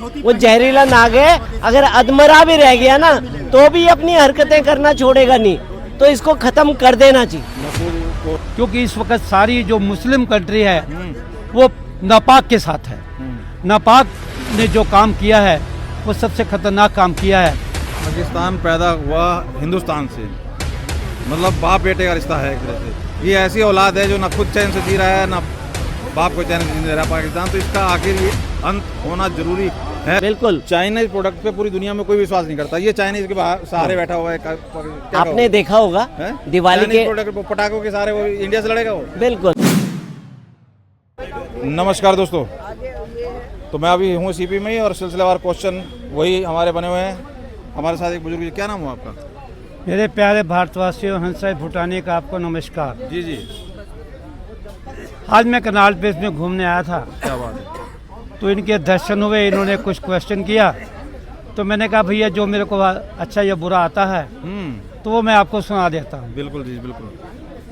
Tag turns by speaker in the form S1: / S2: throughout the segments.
S1: वो जहरीला नाग है, अगर अधमरा भी रह गया ना तो भी अपनी हरकतें करना छोड़ेगा नहीं, तो इसको खत्म कर देना चाहिए।
S2: क्योंकि इस वक्त सारी जो मुस्लिम कंट्री है वो नापाक के साथ है। नापाक ने जो काम किया है वो सबसे खतरनाक काम किया है।
S3: पाकिस्तान पैदा हुआ हिंदुस्तान से, मतलब बाप बेटे का रिश्ता है एक तरह से। ये ऐसी औलाद है जो ना खुद चैन से जी रहा है ना बाप को चैन से जीने दे रहा है पाकिस्तान, तो इसका आखिर ये अंत होना जरूरी है।
S1: बिल्कुल।
S3: चाइनीज प्रोडक्ट पे पूरी दुनिया में कोई विश्वास नहीं करता, ये चाइनीज के बाहर सहारे बैठा हुआ है।
S1: आपने देखा होगा दिवाली के
S3: प्रोडक्ट पटाखों के सारे वो इंडिया से लड़ेगा वो।
S1: बिल्कुल।
S3: नमस्कार दोस्तों, तो मैं अभी हूँ सीपी में ही और सिलसिलेवार क्वेश्चन वही हमारे बने हुए हैं। हमारे साथ एक बुजुर्ग, क्या नाम हुआ आपका?
S2: मेरे प्यारे भारतवासियों, हंसा भूटानी का आपको नमस्कार।
S3: जी जी,
S2: आज मैं कनाल प्लेस में घूमने आया था,
S3: क्या बात है।
S2: तो इनके दर्शन हुए, इन्होंने कुछ क्वेश्चन किया, तो मैंने कहा भैया जो मेरे को अच्छा या बुरा आता है तो वो मैं आपको सुना देता हूँ।
S3: बिल्कुल जी बिल्कुल।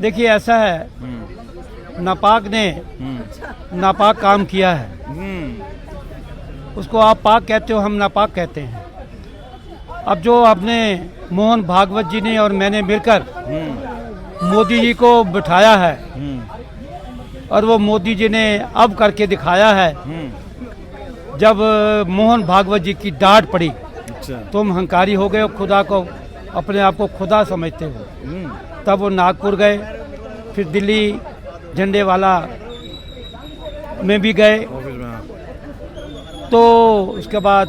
S2: देखिए ऐसा है, नापाक ने नापाक काम किया है, उसको आप पाक कहते हो, हम नापाक कहते हैं। अब जो आपने मोहन भागवत जी ने और मैंने मिलकर मोदी जी को बिठाया है और वो मोदी जी ने अब करके दिखाया है। जब मोहन भागवत जी की डांट पड़ी,
S3: अच्छा।
S2: तुम हंकारी हो गए हो, खुदा को अपने आप को खुदा समझते हो, तब वो नागपुर गए, फिर दिल्ली झंडे वाला में भी गए,
S3: ऑफिस में। हाँ।
S2: तो उसके बाद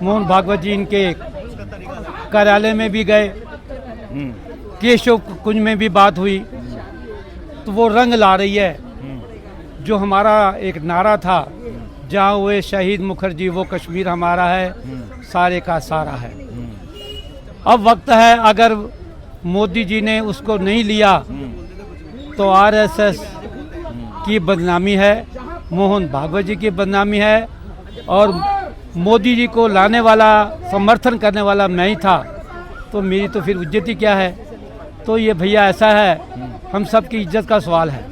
S2: मोहन भागवत जी इनके कार्यालय में भी गए, केशव कुंज में भी बात हुई। तो वो रंग ला रही है जो हमारा एक नारा था, जहाँ हुए शहीद मुखर्जी वो कश्मीर हमारा है, सारे का सारा है। अब वक्त है, अगर मोदी जी ने उसको नहीं लिया तो आरएसएस की बदनामी है, मोहन भागवत जी की बदनामी है, और मोदी जी को लाने वाला, समर्थन करने वाला मैं ही था, तो मेरी तो फिर इज्जत ही क्या है। तो ये भैया ऐसा है, हम सब की इज्जत का सवाल है।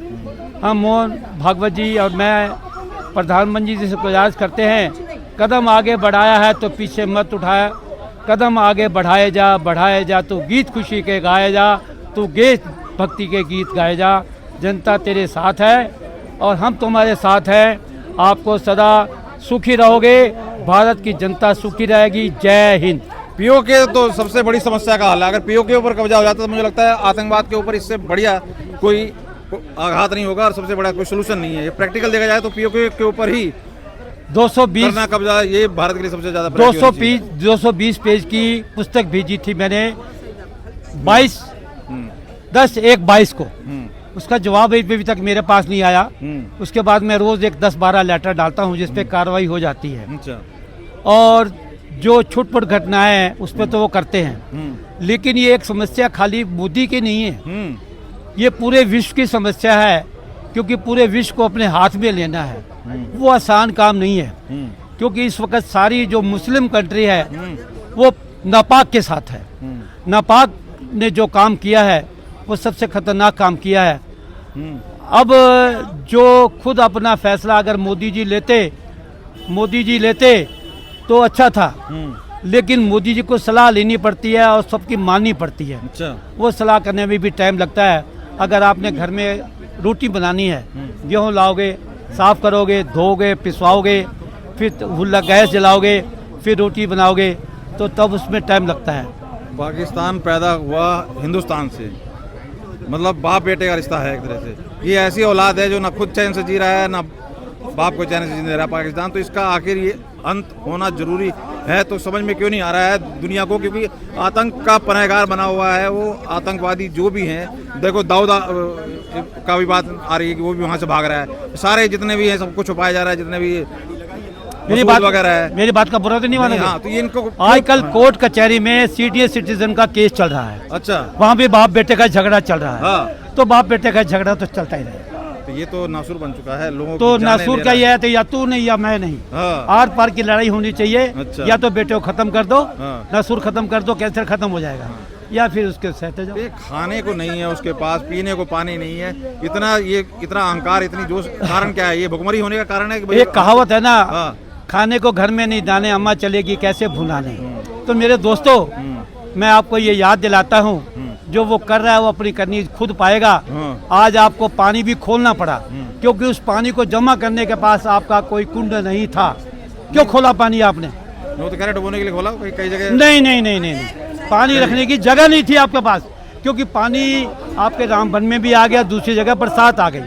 S2: हम मोहन भागवत जी और मैं प्रधानमंत्री जी से गुजारिश करते हैं, कदम आगे बढ़ाया है तो पीछे मत उठाया, कदम आगे बढ़ाए जा, तो गीत खुशी के गाए जा, तो देश भक्ति के गीत गाए जा। जनता तेरे साथ है और हम तुम्हारे साथ हैं, आपको सदा सुखी रहोगे, भारत की जनता सुखी रहेगी। जय हिंद।
S3: पीओके तो सबसे बड़ी समस्या का हल है। अगर पीओके के ऊपर कब्जा हो जाता तो मुझे लगता है आतंकवाद के ऊपर इससे बढ़िया कोई आघात नहीं होगा और सबसे बड़ा कोई सोल्यूशन नहीं है। ये प्रैक्टिकल देखा जाए तो पीओके के ऊपर ही
S2: 220
S3: करना कब्जा, ये भारत के लिए सबसे ज्यादा
S2: 220 पेज की पुस्तक भेजी थी मैंने 10/1/22 को। उसका जवाब अभी तक मेरे पास नहीं आया। उसके बाद मैं रोज एक 10-12 लेटर डालता हूँ जिस पे कार्रवाई हो जाती है।
S3: अच्छा।
S2: और जो छुटपुट घटनाएं हैं उस पर तो वो करते हैं, लेकिन ये एक समस्या खाली मोदी की नहीं है, ये पूरे विश्व की समस्या है, क्योंकि पूरे विश्व को अपने हाथ में लेना है वो आसान काम नहीं है। क्योंकि इस वक्त सारी जो मुस्लिम कंट्री है वो नापाक के साथ है। नापाक ने जो काम किया है वो सबसे खतरनाक काम किया है। अब जो खुद अपना फैसला अगर मोदी जी लेते तो अच्छा था, लेकिन मोदी जी को सलाह लेनी पड़ती है और सबकी माननी पड़ती है।
S3: अच्छा।
S2: वो सलाह करने में भी टाइम लगता है। अगर आपने घर में रोटी बनानी है, गेहूँ लाओगे, साफ करोगे, धोगे, पिसवाओगे, फिर हुल्ला गैस जलाओगे, फिर रोटी बनाओगे, तो तब उसमें टाइम लगता है।
S3: पाकिस्तान पैदा हुआ हिंदुस्तान से, मतलब बाप बेटे का रिश्ता है एक तरह से। ये ऐसी औलाद है जो ना खुद चैन से जी रहा है ना बाप को चैन से जीने दे रहा है पाकिस्तान, तो इसका आखिर ये अंत होना जरूरी है। तो समझ में क्यों नहीं आ रहा है दुनिया को, क्योंकि आतंक का पनाहगार बना हुआ है वो आतंकवादी जो भी हैं। देखो दाऊद का भी बात आ रही है कि वो भी वहाँ से भाग रहा है, सारे जितने भी हैं सबको छुपाया जा रहा है, जितने भी
S2: मेरी बात
S3: वगैरह है।
S2: मेरी बात का बुरा तो नहीं मानेंगे।
S3: हाँ, तो ये इनको
S2: आजकल कोर्ट कचहरी में सीनियर सिटीजन का केस चल रहा है।
S3: अच्छा।
S2: वहाँ भी बाप बेटे का झगड़ा चल रहा है।
S3: हाँ।
S2: तो बाप बेटे का झगड़ा तो चलता ही रहेगा।
S3: तो ये तो नासुर बन चुका है लोगों
S2: तो
S3: की जानें
S2: नासूर
S3: ले
S2: का
S3: रहा
S2: ये है तो या तू नहीं या मैं नहीं,
S3: हाँ।
S2: आर पार की लड़ाई होनी चाहिए।
S3: अच्छा।
S2: या तो बेटे को खत्म कर दो,
S3: हाँ।
S2: नासूर खत्म कर दो, कैंसर खत्म हो जाएगा, या फिर उसके सहते जाओ।
S3: ये खाने को नहीं है उसके पास, पीने को पानी नहीं है, इतना अहंकार, इतनी जोश, कारण क्या है? ये भुखमरी होने का कारण है कि
S2: एक कहावत है ना,
S3: हाँ।
S2: खाने को घर में नहीं दाने अम्मा चलेगी कैसे भुलाने। तो मेरे दोस्तों मैं आपको ये याद दिलाता हूँ, जो वो कर रहा है वो अपनी करनी खुद पाएगा। आज आपको पानी भी खोलना पड़ा क्योंकि उस पानी को जमा करने के पास आपका कोई कुंड नहीं था। क्यों खोला पानी आपने?
S3: वो तो कह रहे डुबोने के लिए खोला कई जगह।
S2: नहीं, पानी रखने की जगह नहीं थी आपके पास, क्योंकि पानी आपके रामबन में भी आ गया, दूसरी जगह बरसात आ गई।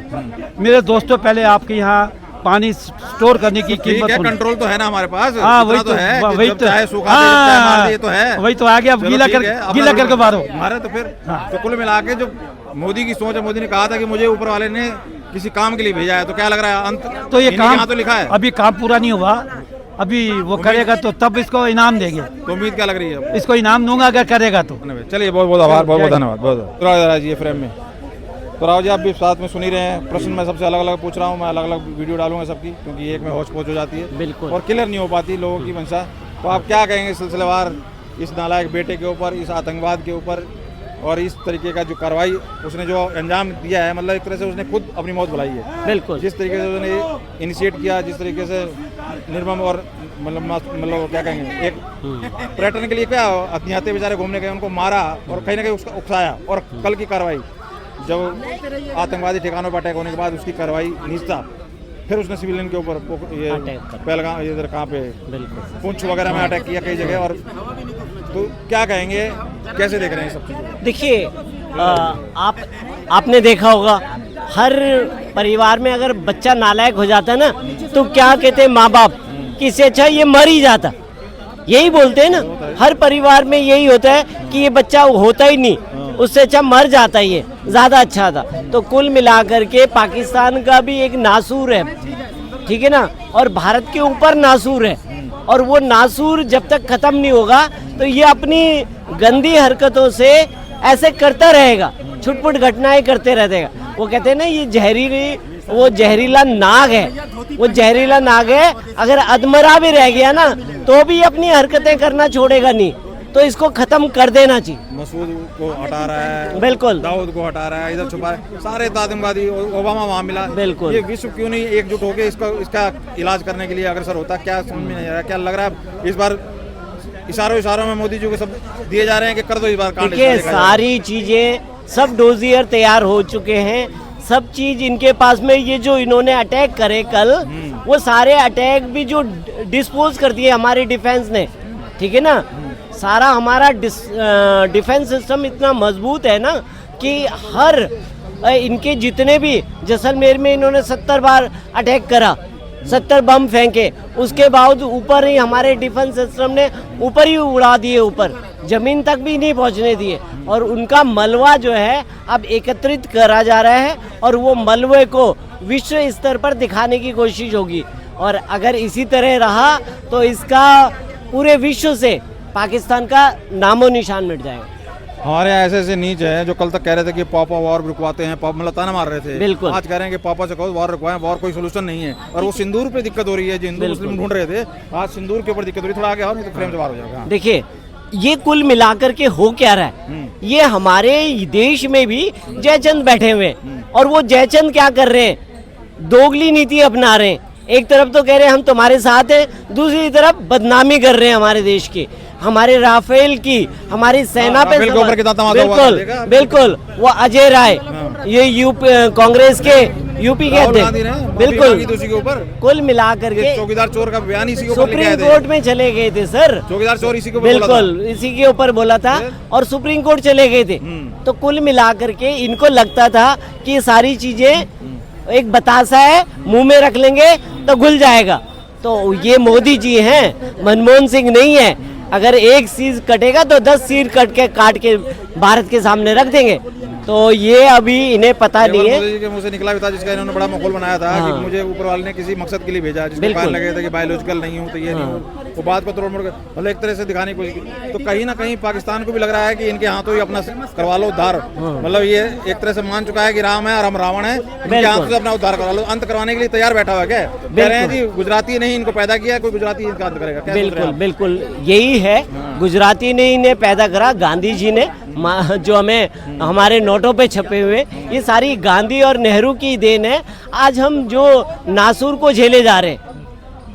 S2: मेरे दोस्तों पहले आपके यहाँ पानी स्टोर करने की कीमत
S3: कंट्रोल तो है ना हमारे पास।
S2: हाँ वही तो
S3: है,
S2: वही तो
S3: चाहे सूखा दे, चाहे मार दे, तो है।
S2: वही तो आ गया, गीला करके मारो
S3: हमारे। तो फिर तो कुल मिला के जो मोदी की सोच है, मोदी ने कहा था कि मुझे ऊपर वाले ने किसी काम के लिए भेजा है, तो क्या लग रहा है अंत
S2: तो ये काम
S3: तो लिखा है।
S2: अभी काम पूरा नहीं हुआ, अभी वो करेगा तो तब इसको इनाम देंगे।
S3: तो उम्मीद क्या लग रही है?
S2: इसको इनाम दूंगा अगर करेगा तो।
S3: चलिए बहुत बहुत आभार, बहुत बहुत धन्यवाद। बहुत जी फ्रेम में तो राव जी आप भी साथ में सुन ही रहे हैं। प्रश्न मैं सबसे अलग अलग पूछ रहा हूँ, मैं अलग अलग वीडियो डालूंगा सबकी, क्योंकि एक में होच पोच हो जाती है
S1: बिल्कुल
S3: और क्लियर नहीं हो पाती लोगों की मंशा। तो आप क्या कहेंगे सिलसिलेवार इस नालायक बेटे के ऊपर, इस आतंकवाद के ऊपर और इस तरीके का जो कार्रवाई उसने जो अंजाम दिया है, मतलब एक तरह से उसने खुद अपनी मौत बुलाई है।
S1: बिल्कुल
S3: जिस तरीके से उसने इनिशिएट किया, जिस तरीके से निर्मम और मतलब क्या कहेंगे, एक पर्यटन के लिए क्या अज्ञाते बेचारे घूमने गए, उनको मारा और कहीं ना कहीं उसका उकसाया। और कल की कार्रवाई जब आतंकवादी ठिकानों पर अटैक होने के बाद उसकी कार्रवाई नीचता, फिर उसने सिविलियन के ऊपर ये पहलगाम इधर कहाँ पे पुंछ वगैरह में अटैक किया कई जगह। और तो क्या कहेंगे, कैसे देख रहे हैं सब चीज़ें?
S1: देखिए आपने देखा होगा हर परिवार में अगर बच्चा नालायक हो जाता है ना, तो क्या कहते हैं माँ बाप कि इससे अच्छा ये मर ही जाता, यही बोलते हैं ना। हर परिवार में यही होता है कि ये बच्चा होता ही नहीं, उससे अच्छा मर जाता, ये ज़्यादा अच्छा था। तो कुल मिलाकर के पाकिस्तान का भी एक नासूर है, ठीक है ना, और भारत के ऊपर नासूर है। और वो नासूर जब तक ख़त्म नहीं होगा तो ये अपनी गंदी हरकतों से ऐसे करता रहेगा, छुटपुट घटनाएं करते रहेगा। वो कहते हैं ना ये वो जहरीला नाग है, वो जहरीला नाग है। अगर अधमरा भी रह गया ना तो भी अपनी हरकतें करना छोड़ेगा नहीं, तो इसको खत्म कर देना चाहिए।
S3: मसूद को हटा रहा है,
S1: बिल्कुल
S3: दाऊद को हटा रहा है, इधर छुपा है, सारे आतंकवादी, ओबामा वहाँ मिला।
S1: बिल्कुल
S3: ये विश्व क्यों नहीं एकजुट होकर इसका इलाज करने के लिए अग्रसर होता? क्या समझ में नहीं आ रहा, क्या लग रहा है इस बार इशारों में मोदी जी को सब दिए जा रहे हैं कि कर दो इस बार कांड।
S1: देखिए सारी चीजें सब डोजियर तैयार हो चुके हैं, सब चीज इनके पास में। ये जो इन्होंने अटैक करे कल, वो सारे अटैक भी जो डिस्पोज कर दिए हमारी डिफेंस ने, ठीक है ना। सारा हमारा डिफेंस सिस्टम इतना मजबूत है ना कि हर इनके जितने भी जैसलमेर में इन्होंने 70 बार अटैक करा, 70 बम फेंके, उसके बाद ऊपर ही हमारे डिफेंस सिस्टम ने ऊपर ही उड़ा दिए, ऊपर जमीन तक भी नहीं पहुंचने दिए। और उनका मलबा जो है अब एकत्रित करा जा रहा है और वो मलबे को विश्व स्तर पर दिखाने की कोशिश होगी। और अगर इसी तरह रहा तो इसका पूरे विश्व से पाकिस्तान का नामो निशान मिट जाएगा।
S3: हमारे यहाँ ऐसे नीच है जो कल तक कह रहे थे कि पापा वॉर रुकवाते हैं, मतलब ताना मार रहे थे।
S1: बिल्कुल
S3: आज कह रहे हैं कि पापा से कहो वॉर रुकवाएं, वॉर कोई सोल्यूशन नहीं है। और वो सिंदूर पे दिक्कत हो रही है, जो हिंदू मुस्लिम ढूंढ रहे थे, आज सिंदूर के ऊपर दिक्कत हो रही है। थोड़ा आगे आओ नहीं तो फ्रेम से बाहर हो जाएगा।
S1: देखिए ये कुल मिलाकर के हो क्या रहा है, ये हमारे देश में भी जयचंद बैठे हुए हैं और वो जयचंद क्या कर रहे हैं, दोगली नीति अपना रहे हैं। एक तरफ तो कह रहे हैं हम तुम्हारे साथ हैं, दूसरी तरफ बदनामी कर रहे हैं हमारे देश की, हमारे राफेल की, हमारी सेना पे। बिल्कुल बिल्कुल वो अजय राय, ये कांग्रेस के यूपी के अध्यक्ष, बिल्कुल कुल मिलाकर के
S3: चौकीदार चोर का बयान इसी के ऊपर
S1: सुप्रीम कोर्ट में चले गए थे सर।
S3: चौकीदार चोर इसी के ऊपर,
S1: बिल्कुल इसी के ऊपर बोला था और सुप्रीम कोर्ट चले गए थे। तो कुल मिलाकर के इनको लगता था कि ये सारी चीजें एक बतासा है, मुंह में रख लेंगे तो घुल जाएगा। तो ये मोदी जी हैं, मनमोहन सिंह नहीं है। अगर एक चीज कटेगा तो 10 चीज काट के भारत के सामने रख देंगे। तो ये अभी इन्हें पता नहीं है।
S3: मोदी जी के मुंह से निकला भी था, जिसका इन्होंने बड़ा माहौल बनाया था कि मुझे ऊपर वाले ने किसी मकसद के लिए भेजा, जिसको कहने लगे थे कि बायोलॉजिकल नहीं हूँ तो ये नहीं हूँ। वो बात को तोड़ मोड़ कर मतलब एक तरह से दिखाने की कोशिश की। तो कहीं ना कहीं पाकिस्तान को भी लग रहा है कि इनके हाथों ही अपना करवा लो उद्धार। मतलब ये एक तरह से मान चुका है कि राम है और हम रावण है, इनके हाथों से अपना उद्धार करवा लो। अंत करवाने के लिए तैयार बैठा हुआ क्या कह रहे हैं जी? गुजराती नहीं इनको पैदा किया, कोई गुजराती इनका अंत करेगा?
S1: बिल्कुल बिल्कुल यही है, गुजराती ने इन्हें पैदा करा, गांधी जी ने, जो हमें हमारे नोटों पे छपे हुए, ये सारी गांधी और नेहरू की देन है। आज हम जो नासूर को झेले जा रहे हैं,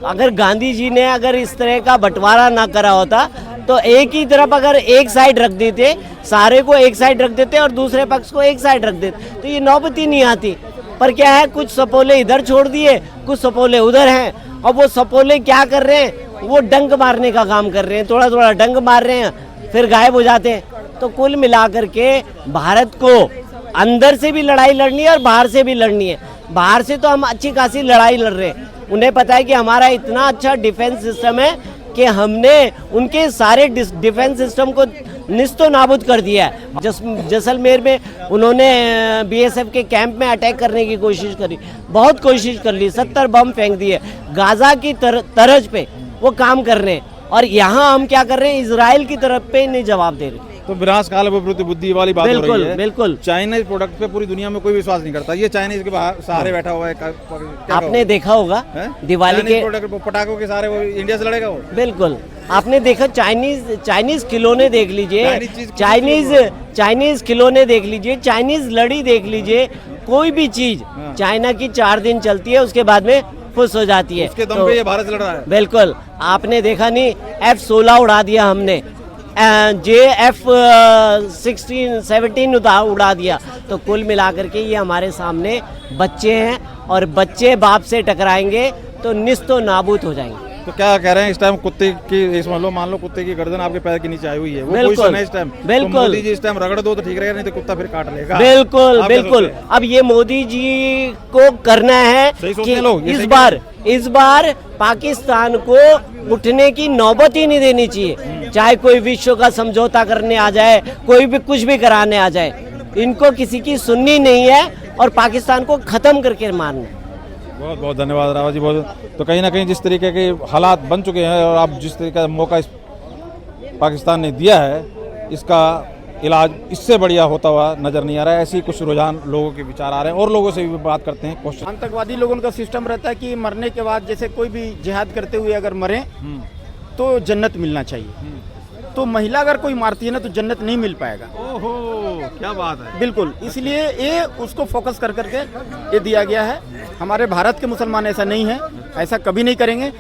S1: अगर गांधी जी ने अगर इस तरह का बंटवारा ना करा होता तो एक ही तरफ अगर एक साइड रख देते, सारे को एक साइड रख देते और दूसरे पक्ष को एक साइड रख देते तो ये नौबत ही नहीं आती। पर क्या है, कुछ सपोले इधर छोड़ दिए, कुछ सपोले उधर हैं, और वो सपोले क्या कर रहे हैं, वो डंक मारने का काम कर रहे हैं, थोड़ा थोड़ा डंक मार रहे हैं फिर गायब हो जाते हैं। तो कुल मिलाकर के भारत को अंदर से भी लड़ाई लड़नी है और बाहर से भी लड़नी है। बाहर से तो हम अच्छी खासी लड़ाई लड़ रहे हैं, उन्हें पता है कि हमारा इतना अच्छा डिफेंस सिस्टम है कि हमने उनके सारे डिफेंस सिस्टम को निस्तो नाबूद कर दिया है। जैसलमेर में उन्होंने बीएसएफ के कैंप में अटैक करने की कोशिश करी, बहुत कोशिश कर ली, 70 बम फेंक दिए। गाजा की तरज पे वो काम कर रहे हैं और यहाँ हम क्या कर रहे हैं, इजराइल की तरफ पे नहीं जवाब दे रहे।
S3: तो विनाश काल विपरीत बुद्धि वाली बात हो रही है।
S1: बिल्कुल।
S3: चाइनीज प्रोडक्ट पे पूरी दुनिया में कोई विश्वास नहीं करता, ये चाइनीज के सहारे बैठा हुआ है।
S1: आपने देखा होगा दिवाली के
S3: प्रोडक्ट पटाखों के सारे वो इंडिया से लड़ेगा वो।
S1: बिल्कुल, आपने देखा चाइनीज खिलौने देख लीजिए, चाइनीज खिलौने देख लीजिए, चाइनीज लड़ी देख लीजिए, कोई भी चीज चाइना की 4 दिन चलती है, उसके बाद में फुस हो जाती है।
S3: उसके दम पे ये भारत से लड़ रहा है।
S1: बिल्कुल, आपने देखा नहीं, F-16 उड़ा दिया हमने, जे F-16-17 उड़ा दिया। तो कुल मिलाकर के ये हमारे सामने बच्चे हैं और बच्चे बाप से टकराएंगे तो निस्तो नाबूद हो जाएंगे।
S3: तो क्या कह रहे हैं इस टाइम कुत्ते की, मान लो कुत्ते की गर्दन आपके पैर के नीचे आई हुई है, वो पोजीशन है इस टाइम।
S1: बिल्कुल,
S3: तो मोदी जी इस टाइम रगड़ दो तो ठीक रहेगा, नहीं तो कुत्ता फिर काट लेगा।
S1: बिल्कुल बिल्कुल। अब ये मोदी जी को करना है कि इस बार पाकिस्तान को उठने की नौबत ही नहीं देनी चाहिए, चाहे कोई विश्व का समझौता करने आ जाए, कोई भी कुछ भी कराने आ जाए, इनको किसी की सुननी नहीं है और पाकिस्तान को खत्म करके मारना है।
S3: बहुत बहुत धन्यवाद रावत जी। बहुत तो कहीं ना कहीं जिस तरीके के हालात बन चुके हैं और अब जिस तरीके का मौका इस पाकिस्तान ने दिया है, इसका इलाज इससे बढ़िया होता हुआ नजर नहीं आ रहा है। ऐसे ही कुछ रुझान लोगों के विचार आ रहे हैं और लोगों से भी बात करते हैं। क्वेश्चन,
S4: आतंकवादी लोगों का सिस्टम रहता है कि मरने के बाद जैसे कोई भी जिहाद करते हुए अगर मरे तो जन्नत मिलना चाहिए, तो महिला अगर कोई मारती है ना तो जन्नत नहीं मिल पाएगा।
S3: ओहो, क्या बात है।
S4: बिल्कुल, इसलिए ये उसको फोकस कर करके ये दिया गया है। हमारे भारत के मुसलमान ऐसा नहीं है, ऐसा कभी नहीं करेंगे।